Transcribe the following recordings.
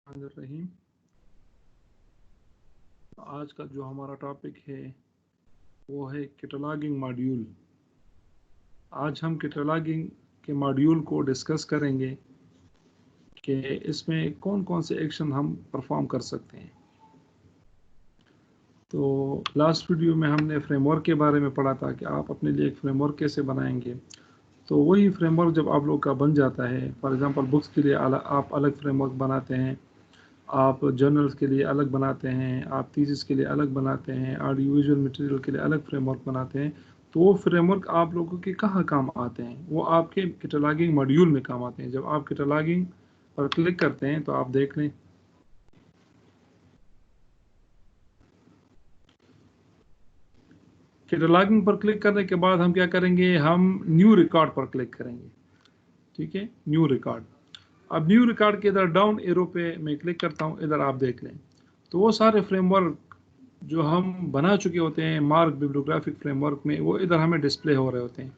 रहीम। आज का जो हमारा टॉपिक है वो है कैटलॉगिंग मॉड्यूल। आज हम कैटलॉगिंग के मॉड्यूल को डिस्कस करेंगे कि इसमें कौन कौन से एक्शन हम परफॉर्म कर सकते हैं। तो लास्ट वीडियो में हमने फ्रेमवर्क के बारे में पढ़ा था कि आप अपने लिए एक फ्रेमवर्क कैसे बनाएंगे। तो वही फ्रेमवर्क जब आप लोग का बन जाता है, फॉर एग्जांपल बुक्स के लिए आप अलग फ्रेमवर्क बनाते हैं, आप जर्नल्स के लिए अलग बनाते हैं, आप थीसिस के लिए अलग बनाते हैं, ऑडियो विजुअल मटेरियल के लिए अलग फ्रेमवर्क बनाते हैं। तो वो फ्रेमवर्क आप लोगों के कहाँ काम आते हैं? वो आपके कैटलॉगिंग मॉड्यूल में काम आते हैं। जब आप कैटलॉगिंग पर क्लिक करते हैं तो आप देख लें, कैटलॉगिंग पर क्लिक करने के बाद हम क्या करेंगे, हम न्यू रिकॉर्ड पर क्लिक करेंगे। ठीक है, न्यू रिकॉर्ड। अब न्यू रिकॉर्ड के इधर डाउन एरो पे मैं क्लिक करता हूँ, इधर आप देख लें तो वो सारे फ्रेमवर्क जो हम बना चुके होते हैं मार्क बिब्लियोग्राफिक फ्रेमवर्क में, वो इधर हमें डिस्प्ले हो रहे होते हैं।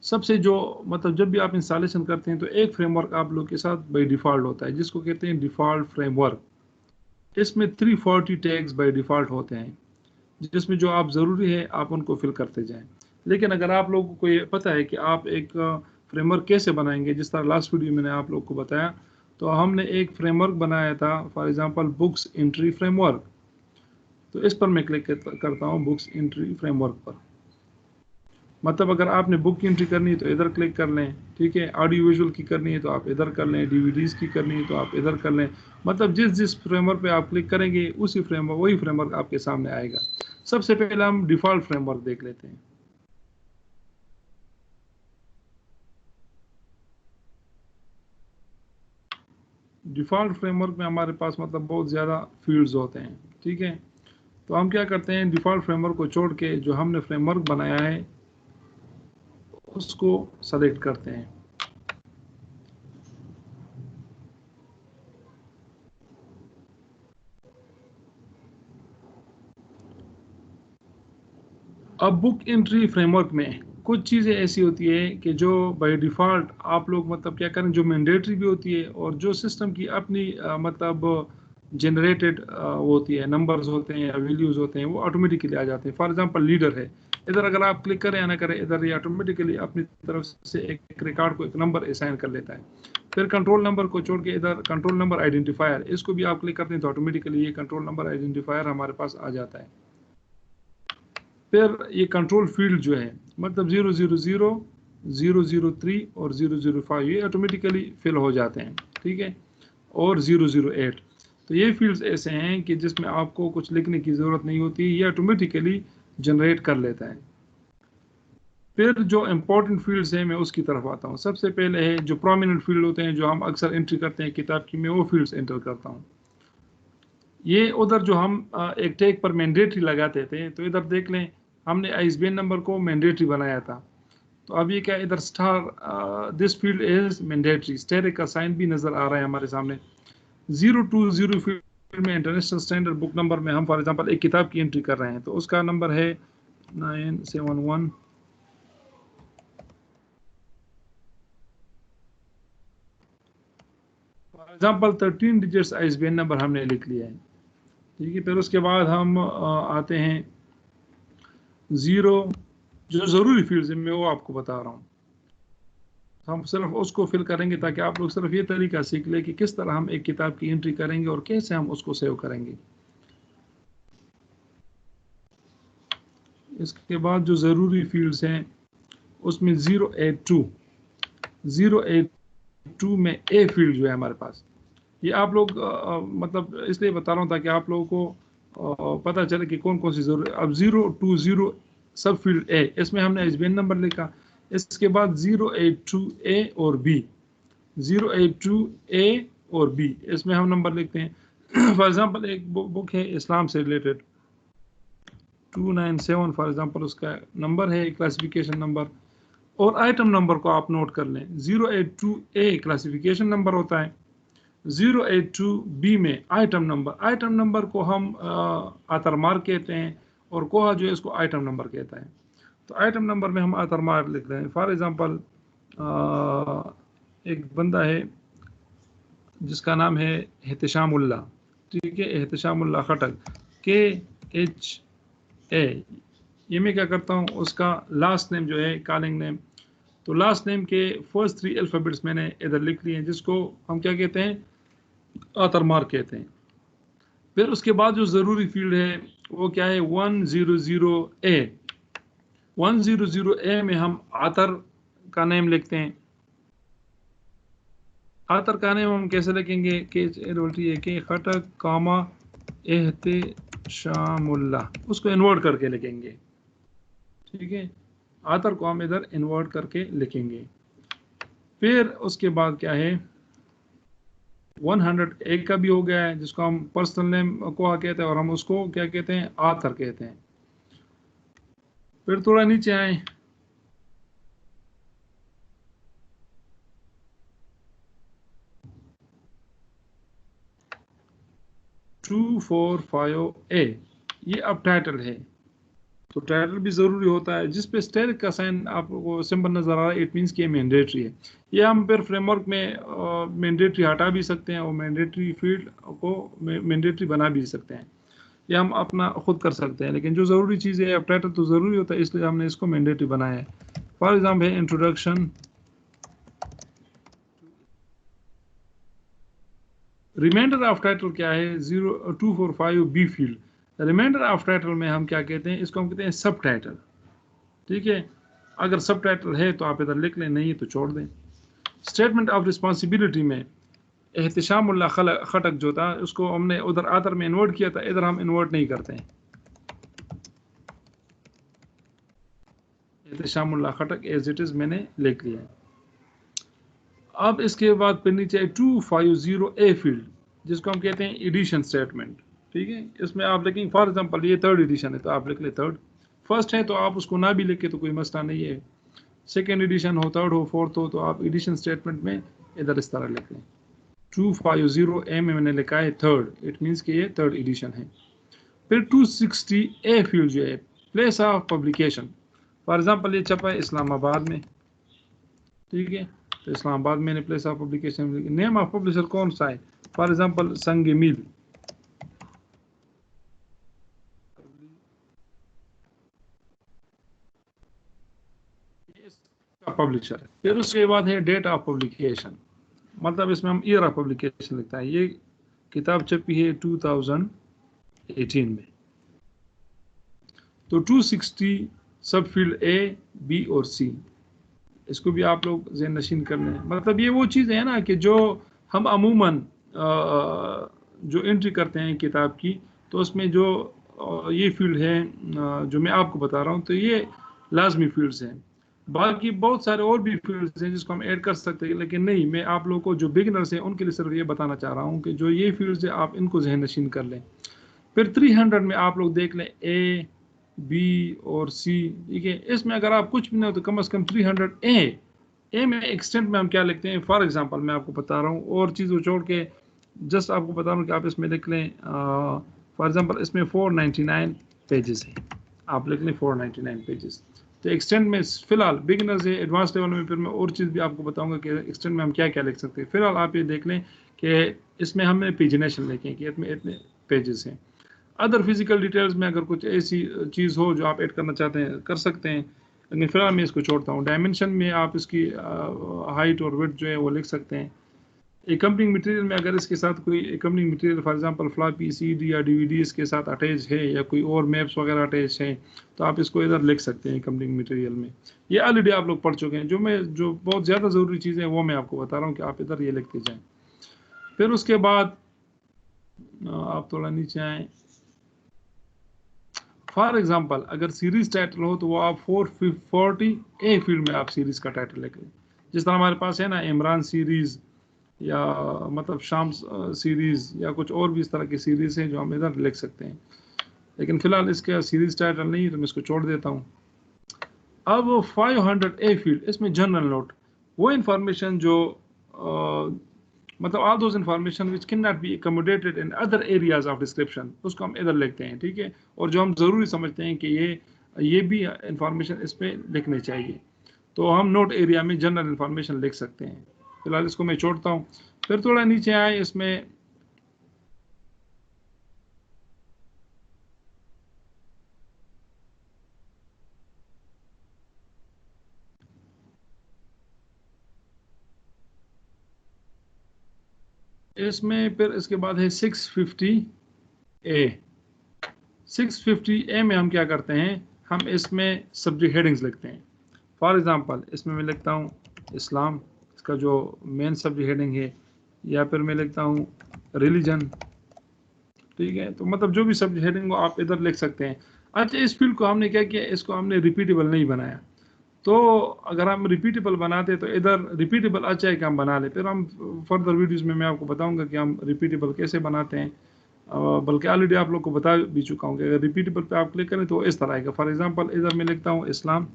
सबसे जो मतलब जब भी आप इंस्टॉलेशन करते हैं तो एक फ्रेमवर्क आप लोग के साथ बाय डिफ़ॉल्ट होता है जिसको कहते हैं डिफ़ॉल्ट फ्रेमवर्क। इसमें 340 टैग्स बाय डिफ़ॉल्ट होते हैं जिसमें जो आप ज़रूरी है आप उनको फिल करते जाएं। लेकिन अगर आप लोगों को ये पता है कि आप एक फ्रेमवर्क कैसे बनाएंगे, जिस तरह लास्ट वीडियो मैंने आप लोग को बताया, तो हमने एक फ्रेमवर्क बनाया था, for example books entry framework. तो इस पर मैं क्लिक करता हूँ, बुक्स एंट्री फ्रेमवर्क पर। मतलब अगर आपने बुक की एंट्री करनी है तो इधर क्लिक कर लें। ठीक है, ऑडियो विजुअल की करनी है तो आप इधर कर लें, डीवीडीज की करनी है तो आप इधर कर लें। मतलब जिस जिस फ्रेमवर्क पे आप क्लिक करेंगे उसी फ्रेमवर्क वही फ्रेमवर्क आपके सामने आएगा। सबसे पहले हम डिफ़ॉल्ट फ्रेमवर्क देख लेते हैं। डिफ़ॉल्ट फ्रेमवर्क में हमारे पास मतलब बहुत ज़्यादा फील्ड्स होते हैं। ठीक है, तो हम क्या करते हैं, डिफ़ॉल्ट फ्रेमवर्क को छोड़ के जो हमने फ्रेमवर्क बनाया है उसको सेलेक्ट करते हैं। अब बुक एंट्री फ्रेमवर्क में कुछ चीज़ें ऐसी होती है कि जो बाय डिफ़ॉल्ट आप लोग मतलब क्या करें, जो मैंडेटरी भी होती है और जो सिस्टम की अपनी मतलब जनरेटेड होती है, नंबर्स होते हैं या वैल्यूज़ होते हैं, वो ऑटोमेटिकली आ जाते हैं। फॉर एग्जांपल लीडर है, इधर अगर आप क्लिक करें या ना करें, इधर ये ऑटोमेटिकली अपनी तरफ से एक रिकॉर्ड को एक नंबर असाइन कर लेता है। फिर कंट्रोल नंबर को छोड़ के इधर कंट्रोल नंबर आइडेंटिफायर, इसको भी आप क्लिक करते हैं तो ऑटोमेटिकली ये कंट्रोल नंबर आइडेंटिफायर हमारे पास आ जाता है। फिर ये कंट्रोल फील्ड जो है मतलब 000, 003 और 005 ये ऑटोमेटिकली फिल हो जाते हैं। ठीक है, और 008, तो ये फील्ड्स ऐसे हैं कि जिसमें आपको कुछ लिखने की ज़रूरत नहीं होती, ये ऑटोमेटिकली जनरेट कर लेता है। फिर जो इंपॉर्टेंट फील्ड्स हैं मैं उसकी तरफ आता हूँ। सबसे पहले है जो प्रोमिनेंट फील्ड होते हैं जो हम अक्सर एंट्री करते हैं किताब की, मैं वो फील्ड्स एंटर करता हूँ। ये उधर जो हम एक टैग पर मैंडेटरी लगाते थे, तो इधर देख लें हमने आईएसबीएन नंबर को मैंडेटरी बनाया था। तो अब ये क्या, इधर star this field is mandatory, star का साइन भी नज़र आ रहा है हमारे सामने। 020 फील्ड में इंटरनेशनल स्टैंडर्ड बुक नंबर में हम फॉर एग्जांपल एक किताब की एंट्री कर रहे हैं तो उसका नंबर है 971। For example 13 digits ISBN number हमने लिख लिया है। ठीक है, फिर उसके बाद हम आते हैं ज़ीरो, जो ज़रूरी फील्ड्स है मैं वो आपको बता रहा हूँ। हम सिर्फ उसको फिल करेंगे ताकि आप लोग सिर्फ ये तरीका सीख ले कि किस तरह हम एक किताब की एंट्री करेंगे और कैसे हम उसको सेव करेंगे। इसके बाद जो ज़रूरी फील्ड्स हैं उसमें 082 में ए फील्ड जो है हमारे पास, ये आप लोग मतलब इसलिए बता रहा हूँ ताकि आप लोगों को पता चले कि कौन कौन सी जरूरत। अब 020 सब फील्ड ए, इसमें हमने आईएसबीएन नंबर लिखा। इसके बाद 082 ए और बी, 082 ए और बी, इसमें हम नंबर लिखते हैं। फॉर एग्जांपल एक बुक है इस्लाम से रिलेटेड 297 फॉर एग्जांपल उसका नंबर है, क्लासिफिकेशन नंबर। और आइटम नंबर को आप नोट कर लें, 082 ए क्लासिफिकेशन नंबर होता है, 082 बी में आइटम नंबर को हम आतर मार्क कहते हैं और कोहा जो है इसको आइटम नंबर कहता है। तो आइटम नंबर में हम आतर मार्क लिख रहे हैं। फॉर एग्जांपल एक बंदा है जिसका नाम है एहतशामुल्लाह, ठीक है, एहतशामुल्लाह खटक, KHA। ये मैं क्या करता हूँ, उसका लास्ट नेम जो है कॉलिंग नेम, तो लास्ट नेम के फर्स्ट 3 अल्फ़ाबेट्स मैंने इधर लिख लिए हैं, जिसको हम क्या कहते हैं, ऑथर मार्क कहते हैं। फिर उसके बाद जो ज़रूरी फील्ड है वो क्या है, 100A। 100A में हम ऑथर का नेम लिखते हैं। ऑथर का नेम हम कैसे लिखेंगे, के खटक कामा एहतशामुल्लाह, उसको इन्वर्ट करके लिखेंगे, ठीक है। ऑथर को हम इधर इन्वर्ट करके लिखेंगे। फिर उसके बाद क्या है, 100A का भी हो गया है, जिसको हम पर्सनल नेम को कहते हैं, और हम उसको क्या कहते हैं, ऑथर कहते हैं। फिर थोड़ा नीचे आए, टू फोर फाइव ए, ये अब टाइटल है, तो टाइटल भी ज़रूरी होता है। जिस पे स्टेरिक का साइन आपको सिंबल नज़र आ रहा है, इट मीन्स कि ये मैंडेटरी है। ये हम फिर फ्रेमवर्क में मैंडेटरी हटा भी सकते हैं और मैंडेटरी फील्ड को मैंडेटरी बना भी सकते हैं, या हम अपना खुद कर सकते हैं। लेकिन जो ज़रूरी चीज़ है, अब टाइटल तो ज़रूरी होता है, इसलिए हमने इसको मैंडेटरी बनाया है। फॉर एग्जाम्पल है इंट्रोडक्शन। रिमाइंडर ऑफ टाइटल क्या है, 0245B field. Reminder of title में हम क्या कहते हैं, इसको हम कहते हैं सब टाइटल, ठीक है। अगर सब टाइटल है तो आप इधर लिख लें, नहीं तो छोड़ दें। स्टेटमेंट ऑफ रिस्पॉन्सिबिलिटी में एहतशामुल्लाह खटक जो था, उसको हमने उधर आदर में इन्वर्ट किया था, इधर हम इन्वर्ट नहीं करते हैं। एहतशामुल्लाह खटक एज इट इज मैंने लिख लिया है। अब इसके बाद फिर नीचे 250A फील्ड, जिसको हम कहते हैं एडिशन स्टेटमेंट, ठीक है। इसमें आप लिखेंगे, फॉर एग्जांपल ये 3rd एडिशन है तो आप लिख ले 3rd, फर्स्ट है तो आप उसको ना भी लिखे तो कोई मसला नहीं है। सेकेंड एडिशन हो, 3rd हो, 4th हो, तो आप एडिशन स्टेटमेंट में इधर इस तरह लिख लें। 250A में मैंने लिखा है 3rd, इट मीन्स कि ये 3rd एडिशन है। फिर 260A फील्ड जो है, place of publication, for example ये छपा है इस्लामाबाद में, ठीक है, तो इस्लामाबाद में place of publication. Name of publisher कौन सा है, फॉर एग्जांपल संग मील, पब्लिशर है। फिर उसके बाद है डेट ऑफ पब्लिकेशन, मतलब इसमें हम ईयर ऑफ पब्लिकेशन लिखता है। ये किताब छपी है 2018 में, तो 260 सब फील्ड A, B और C, इसको भी आप लोग ज़हन नशीन कर लें। मतलब ये वो चीज़ है ना कि जो हम अमूमन जो एंट्री करते हैं किताब की, तो उसमें जो ये फील्ड है जो मैं आपको बता रहा हूँ, तो ये लाजमी फील्ड्स हैं। बाकी बहुत सारे और भी फील्ड्स हैं जिसको हम ऐड कर सकते हैं, लेकिन नहीं, मैं आप लोगों को जो बिगनर्स हैं उनके लिए सिर्फ ये बताना चाह रहा हूँ कि जो ये फील्ड्स हैं आप इनको ज़हन नशीन कर लें। फिर 300 में आप लोग देख लें A, B और C, ठीक है। इसमें अगर आप कुछ भी ना हो तो कम से कम 300A में एक्सटेंट में हम क्या लिखते हैं, फॉर एग्जांपल मैं आपको बता रहा हूँ, और चीज़ों छोड़ के जस्ट आपको बता रहा हूँ कि आप इसमें लिख लें, फॉर एग्जांपल इसमें 499 पेजेस हैं, आप लिख लें 499 पेजेस। तो एक्सटेंट में फिलहाल बिगिनर्स है, एडवांस लेवल में फिर मैं और चीज़ भी आपको बताऊंगा कि एक्सटेंट में हम क्या क्या लिख सकते हैं। फिलहाल आप ये देख लें कि इसमें हमने पेजिनेशन लिखे कि इसमें इतने पेजेस हैं। अदर फिजिकल डिटेल्स में अगर कुछ ऐसी चीज़ हो जो आप ऐड करना चाहते हैं कर सकते हैं, लेकिन फिलहाल मैं इसको छोड़ता हूँ। डायमेंशन में आप इसकी हाइट और विड्थ जो है वो लिख सकते हैं। एकम्पनिंग मटेरियल में अगर इसके साथ कोई accompanying material for example floppy CD या DVD इसके साथ अटैच है, या कोई और मैप्स वगैरह अटैच हैं, तो आप इसको इधर लिख सकते हैं एकम्पनिंग मटेरियल में। ये ऑलरेडी आप लोग पढ़ चुके हैं। जो बहुत ज़्यादा ज़रूरी चीज़ें हैं वो मैं आपको बता रहा हूँ कि आप इधर ये लिखते जाएँ। फिर उसके बाद आप थोड़ा नीचे आएँ, फॉर एग्जांपल अगर सीरीज टाइटल हो तो वो आप 440A फील्ड में आप सीरीज का टाइटल लिख लें। जिस तरह हमारे पास है ना इमरान सीरीज, या मतलब शाम सीरीज, या कुछ और भी इस तरह की सीरीज हैं जो हम इधर लिख सकते हैं। लेकिन फिलहाल इसका सीरीज टाइटल नहीं, तो मैं इसको छोड़ देता हूँ। अब 500A फील्ड, इसमें जनरल नोट, वो इंफॉर्मेशन जो मतलब all those information which can not be accommodated in other areas of description, उसको हम इधर लिखते हैं, ठीक है। और जो हम ज़रूरी समझते हैं कि ये भी इंफॉर्मेशन इस पर लिखनी चाहिए, तो हम नोट एरिया में जनरल इंफॉर्मेशन लिख सकते हैं। फिलहाल इसको मैं छोड़ता हूँ। फिर थोड़ा नीचे आए, इसमें फिर इसके बाद है 650A। 650A में हम क्या करते हैं, हम इसमें सब्जेक्ट हेडिंग्स लिखते हैं। फॉर एग्जांपल इसमें मैं लिखता हूँ इस्लाम, इसका जो मेन सब्जेक्ट हेडिंग है, या फिर मैं लिखता हूँ रिलीजन। ठीक है, तो मतलब जो भी सब्जेक्ट हेडिंग को आप इधर लिख सकते हैं। अच्छा, इस फील्ड को हमने क्या किया, इसको हमने रिपीटेबल नहीं बनाया। तो अगर हम रिपीटेबल बनाते तो इधर रिपीटेबल अच्छा है कि हम बना ले, फिर हम फर्दर वीडियोस में मैं आपको बताऊंगा कि हम रिपीटेबल कैसे बनाते हैं। बल्कि ऑलरेडी आप लोग को बता भी चुका हूँ कि अगर रिपीटेबल पे आप क्लिक करें तो इस तरह आएगा। फॉर एग्जांपल इधर मैं लिखता हूँ इस्लाम,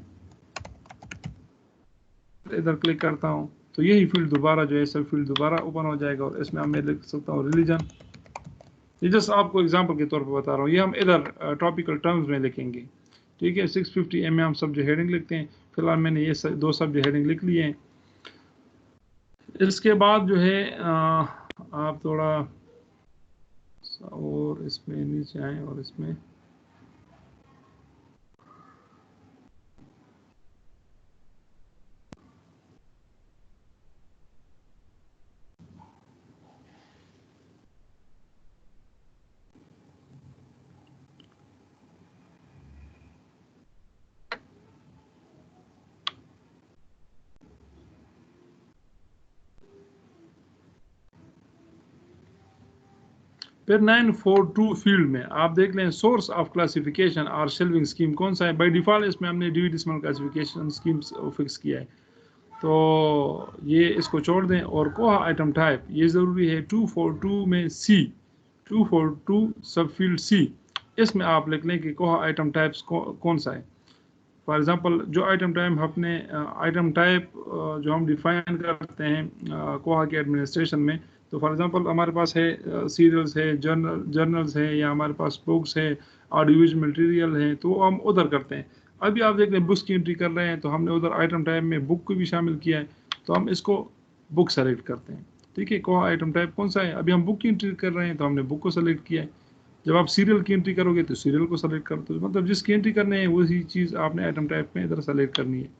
इधर क्लिक करता हूँ तो यही फील्ड दोबारा जो है सब फील्ड दोबारा ओपन हो जाएगा, और इसमें मैं लिख सकता हूँ रिलीजन। ये जस्ट आपको एग्जांपल के तौर पर बता रहा हूँ, ये हम इधर टॉपिकल टर्म्स में लिखेंगे। ठीक है, 650 में हम सब्जेक्ट हेडिंग लिखते हैं। फिलहाल मैंने ये दो सब्जेक्ट हेडिंग लिख लिए हैं। इसके बाद जो है आप थोड़ा और इसमें नीचे आए और इसमें फिर 942 फील्ड में आप देख लें सोर्स ऑफ क्लासिफिकेशन और शेल्विंग स्कीम कौन सा है। बाय डिफॉल्ट इसमें हमने D decimal classification scheme fix किया है, तो ये इसको छोड़ दें। और कोहा आइटम टाइप ये ज़रूरी है। 242 में सी, 242 सब फील्ड सी, इसमें आप लिख लें कि कोहा आइटम टाइप्स कौन सा है। फॉर एग्जांपल जो आइटम टाइप अपने आइटम टाइप जो हम डिफाइन करते हैं कोहा के एडमिनिस्ट्रेशन में, तो फॉर एग्जांपल हमारे पास है सीरियल्स है, जर्नल्स है, या हमारे पास बुक्स है, ऑडियो विजुअल मटेरियल है, तो हम उधर करते हैं। अभी आप देख रहे हैं बुक्स की एंट्री कर रहे हैं, तो हमने उधर आइटम टाइप में बुक को भी शामिल किया है, तो हम इसको बुक सेलेक्ट करते हैं। ठीक है, कोहा आइटम टाइप कौन सा है, अभी हम बुक की एंट्री कर रहे हैं तो हमने बुक को सेलेक्ट किया है। जब आप सीरियल की एंट्री करोगे तो सीरियल को सेलेक्ट कर दो, मतलब जिसकी एंट्री करनी है वही चीज़ आपने आइटम टाइप में इधर सेलेक्ट करनी है।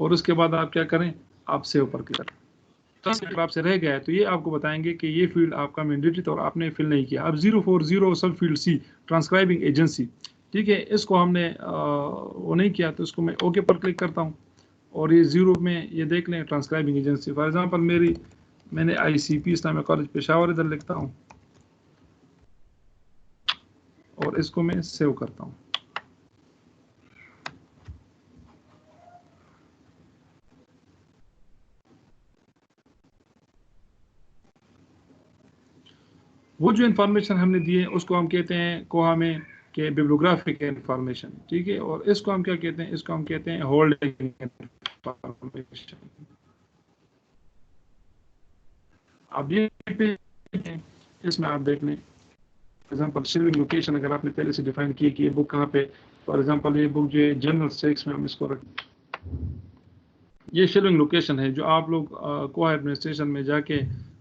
और उसके बाद आप क्या करें, आप सेव पर क्लिक करें। अगर आपसे रह गया है तो ये आपको बताएंगे कि ये फील्ड आपका मैंडेटरी और आपने फिल नहीं किया। अब 040 सब फील्ड सी ट्रांसक्राइबिंग एजेंसी, ठीक है, इसको हमने वो नहीं किया, तो इसको मैं ओके पर क्लिक करता हूँ। और ये जीरो में ये देख लें ट्रांसक्राइबिंग एजेंसी, फॉर एग्जांपल मैंने ICP इस्लामिक कॉलेज पेशावर इधर लिखता हूँ और इसको मैं सेव करता हूँ। वो जो इन्फॉर्मेशन हमने दी है उसको हम कहते हैं कोहा में कि बिब्लियोग्राफिक इन्फॉर्मेशन। ठीक है, और इसको हम क्या कहते हैं, इसको हम कहते हैं होल्डिंग इन्फॉर्मेशन। अब ये इसमें आप देख लें एग्जांपल शेल्विंग लोकेशन अगर आपने पहले से डिफाइन की कि ये बुक कहाँ पे, फॉर एग्जांपल ये बुक जो है जनरल स्टेक्स में हम इसको रखें, ये शेल्विंग लोकेशन है जो आप लोग कोहा एडमिनिस्ट्रेशन में जाके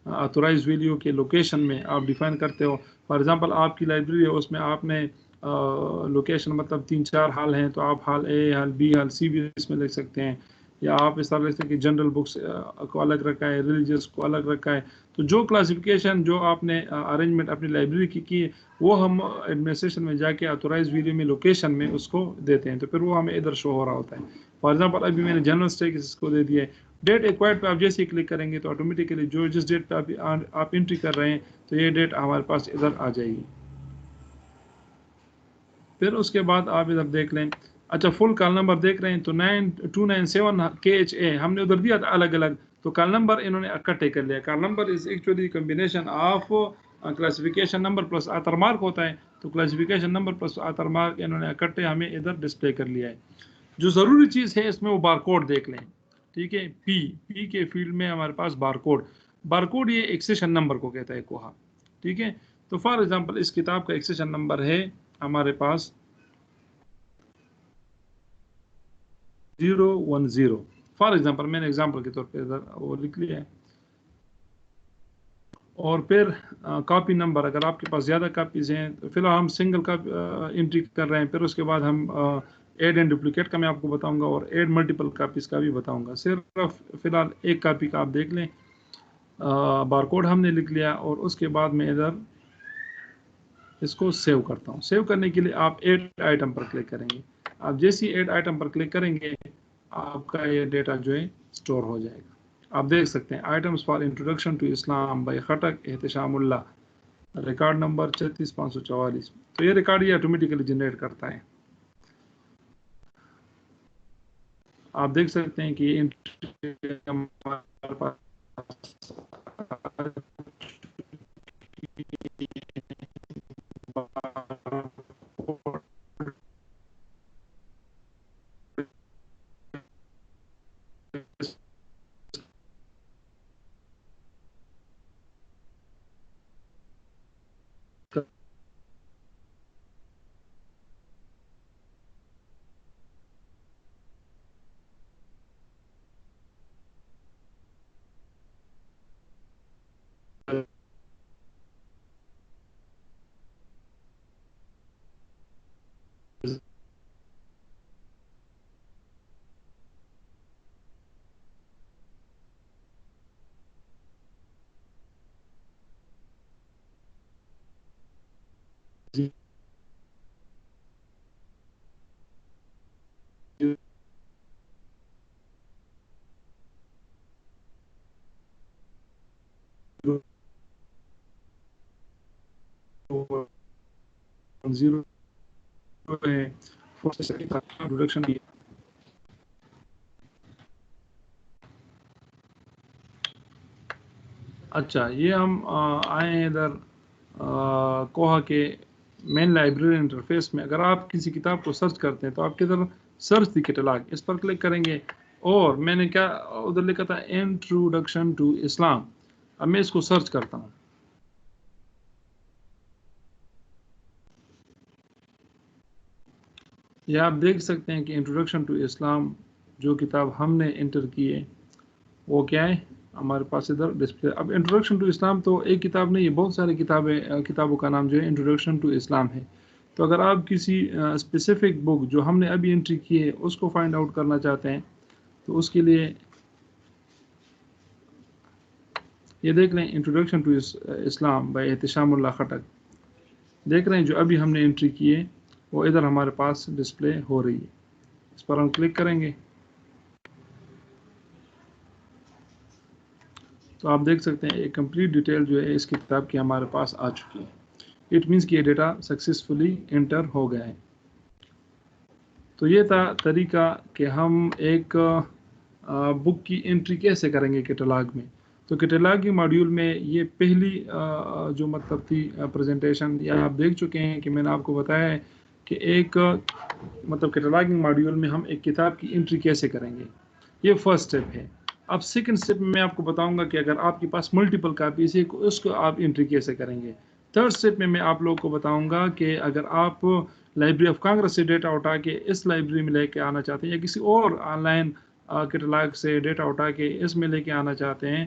ऑथोराइज वीडियो के लोकेशन में आप डिफाइन करते हो। फॉर एग्जांपल आपकी लाइब्रेरी है, उसमें आपने लोकेशन मतलब 3-4 हाल हैं, तो आप हाल ए, हाल बी, हाल सी भी इसमें लिख सकते हैं। या आप इस तरह लिखते हैं कि जनरल बुक्स को अलग रखा है, रिलीजियस को अलग रखा है। तो जो क्लासिफिकेशन जो आपने अरेंजमेंट अपनी लाइब्रेरी की है, वो हम एडमिनिस्ट्रेशन में जाके ऑथोराइज वीडियो में लोकेशन में उसको देते हैं, तो फिर वो हमें इधर शो हो रहा होता है। फॉर एग्जांपल अभी मैंने जनरल स्टेटस को दे दिया है। डेट एक्वायर्ड पे आप जैसे ही क्लिक करेंगे तो ऑटोमेटिकली जो जिस डेट पे आप एंट्री कर रहे हैं तो ये डेट हमारे पास इधर आ जाएगी। फिर उसके बाद आप इधर देख लें, अच्छा फुल कॉल नंबर देख रहे हैं तो 9297 KHA हमने उधर दिया था अलग अलग, तो कॉल नंबर इन्होंने इकट्ठे कर लिया। Call number is actually combination of classification number plus author mark होता है, तो classification number plus author mark इन्होंने इकट्ठे हमें इधर डिस्प्ले कर लिया है। जो ज़रूरी चीज़ है इसमें वो बारकोड देख लें। ठीक है, पी के फील्ड में हमारे पास बारकोड, बारकोड ये एक्सेशन नंबर को कहता है कोहा। ठीक है, तो फॉर एग्जांपल इस किताब का एक्सेशन नंबर है हमारे पास 010। फॉर एग्जांपल मैंने एग्जांपल के तौर पे इधर वो लिख लिया है। और फिर कॉपी नंबर, अगर आपके पास ज़्यादा कापीज़ हैं तो फिलहाल हम सिंगल का एंट्री कर रहे हैं। फिर उसके बाद हम ऐड एंड डुप्लीकेट का मैं आपको बताऊंगा और ऐड मल्टीपल कापीज़ का भी बताऊंगा। सिर्फ फिलहाल एक कापी का आप देख लें। बारकोड हमने लिख लिया और उसके बाद मैं इधर इसको सेव करता हूँ। सेव करने के लिए आप ऐड आइटम पर क्लिक करेंगे। आप जैसे ही ऐड आइटम पर क्लिक करेंगे आपका ये डेटा जो है स्टोर हो जाएगा। आप देख सकते हैं items for introduction to Islam by Khattak Ehtashamullah, record number 36544। तो ये रिकॉर्ड ये ऑटोमेटिकली जनरेट करता है। आप देख सकते हैं कि ये हमारे पास जीरो इंट्रोडक्शन। अच्छा, ये हम आए हैं इधर कोहा के मेन लाइब्रेरी इंटरफेस में। अगर आप किसी किताब को सर्च करते हैं तो आप किधर सर्च द कैटलॉग, इस पर क्लिक करेंगे और मैंने क्या उधर लिखा था, इंट्रोडक्शन टू इस्लाम। अब मैं इसको सर्च करता हूँ। ये आप देख सकते हैं कि इंट्रोडक्शन टू इस्लाम जो किताब हमने इंटर की है वो क्या है हमारे पास इधर डिस्प्ले। अब इंट्रोडक्शन टू इस्लाम तो एक किताब नहीं है, बहुत सारी किताबों का नाम जो है इंट्रोडक्शन टू इस्लाम है। तो अगर आप किसी स्पेसिफिक बुक जो हमने अभी एंट्री की है उसको फाइंड आउट करना चाहते हैं तो उसके लिए ये देख लें, इंट्रोडक्शन टू इस्लाम बाय एहतशामुल्लाह खटक। देख रहे हैं जो अभी हमने एंट्री की है वो इधर हमारे पास डिस्प्ले हो रही है। इस पर हम क्लिक करेंगे तो आप देख सकते हैं एक कंप्लीट डिटेल जो है इस किताब की हमारे पास आ चुकी है। इट मीन्स कि ये डेटा सक्सेसफुली एंटर हो गया है। तो ये था तरीका कि हम एक बुक की एंट्री कैसे करेंगे कैटलॉग में। तो कैटलॉग की मॉड्यूल में ये पहली जो मतलब थी प्रेजेंटेशन, या आप देख चुके हैं कि मैंने आपको बताया है कि एक मतलब कैटलॉगिंग मॉड्यूल में हम एक किताब की एंट्री कैसे करेंगे। ये फर्स्ट स्टेप है। अब सेकंड स्टेप में मैं आपको बताऊंगा कि अगर आपके पास मल्टीपल कापीज है उसको आप एंट्री कैसे करेंगे। थर्ड स्टेप में मैं आप लोगों को बताऊंगा कि अगर आप लाइब्रेरी ऑफ कांग्रेस से डेटा उठा के इस लाइब्रेरी में लेके आना चाहते हैं या किसी और ऑनलाइन कैटलॉग से डेटा उठा के इसमें लेके आना चाहते हैं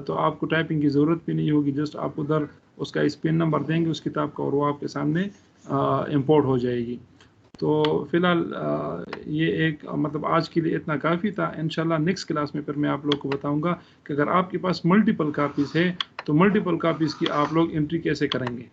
तो आपको टाइपिंग की ज़रूरत भी नहीं होगी। जस्ट आप उधर उसका पिन नंबर देंगे उस किताब का और वो आपके सामने इंपोर्ट हो जाएगी। तो फिलहाल ये एक मतलब आज के लिए इतना काफ़ी था। इंशाल्लाह नेक्स्ट क्लास में फिर मैं आप लोग को बताऊंगा कि अगर आपके पास मल्टीपल कापीज़ है तो मल्टीपल कापीज़ की आप लोग एंट्री कैसे करेंगे।